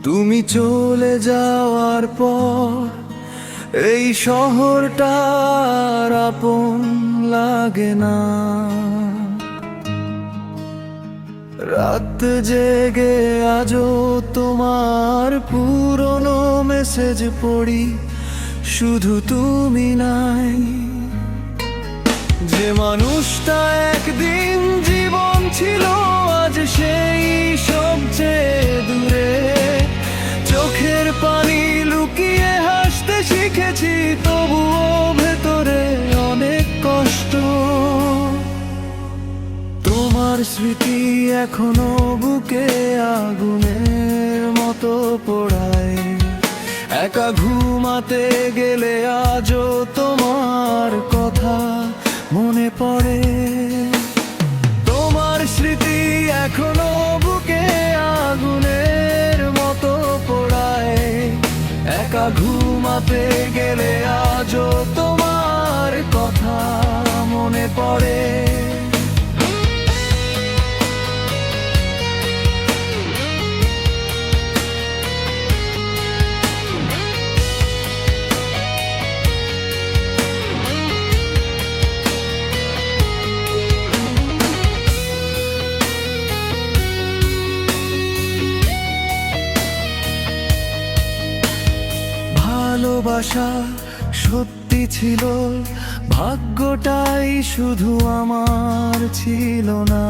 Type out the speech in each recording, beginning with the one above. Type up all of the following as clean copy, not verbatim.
তুমি চলে যাওয়ার পর এই শহরটা আর আপন লাগে না। রাত জেগে আজও তোমার পুরনো মেসেজ পড়ি, শুধু তুমি নাই। যে মানুষটা একদিন জীবন ছিল আজ সেই সবচেয়ে দূরে। চোখের পানি লুকিয়ে হাসতে শিখেছি, তবুও ভেতরে অনেক কষ্ট। তোমার স্মৃতি এখনো বুকে আগুনের মতো পোড়ায়। একা ঘুমাতে গেলে আজও তোমার কথা মনে পড়ে। তোমার স্মৃতি এখনো বুকে আগুনের মতো পোড়ায়। একা ঘুমাতে গেলে আজও তোমার কথা মনে পড়ে। ভালোবাসা সত্যি ছিল, ভাগ্যটাই শুধু আমার ছিল না।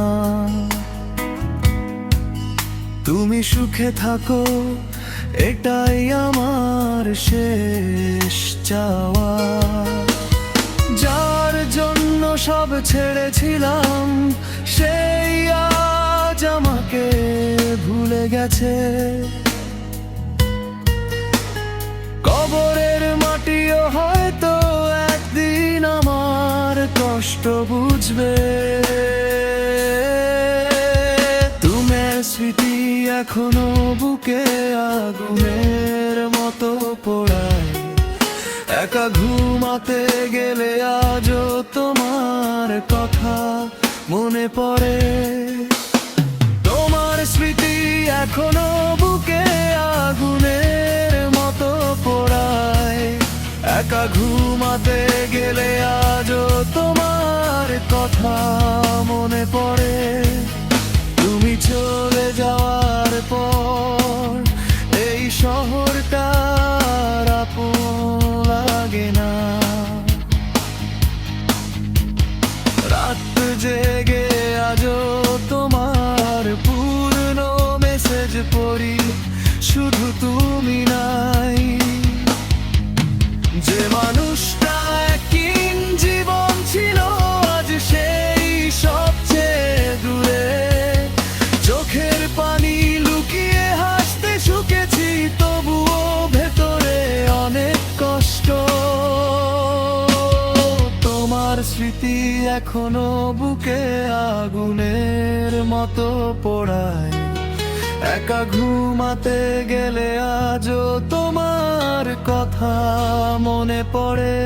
তুমি সুখে থাকো, এটাই আমার শেষ চাওয়া। যার জন্য সব ছেড়েছিলাম, সেই আজ আমাকে ভুলে গেছে। কবরের মাটিও হয়তো একদিন আমার কষ্ট বুঝবে। তোমার স্মৃতি এখনো বুকে আগুনের মতো পোড়ায়। একা ঘুমাতে গেলে আজও তোমার কথা মনে পড়ে। তোমার স্মৃতি এখনো বুকে আগুনের মতো পোড়ায়। একা ঘুমাতে গেলে আজও তোমার কথা মনে পড়ে। তুমি চলে যাওয়ার পর এই শহরটা আর আপন লাগে না। রাত জেগে আজও তোমার পুরনো মেসেজ পড়ি, শুধু তুমি নাই। যে মানুষটা একদিন জীবন ছিল আজ সেই সবচেয়ে দূরে। চোখের পানি লুকিয়ে হাসতে শিখেছি, তবুও ভেতরে অনেক কষ্ট। তোমার স্মৃতি এখনো বুকে আগুনের মতো পোড়ায়। একা ঘুমাতে গেলে আজও তোমার কথা মনে পড়ে।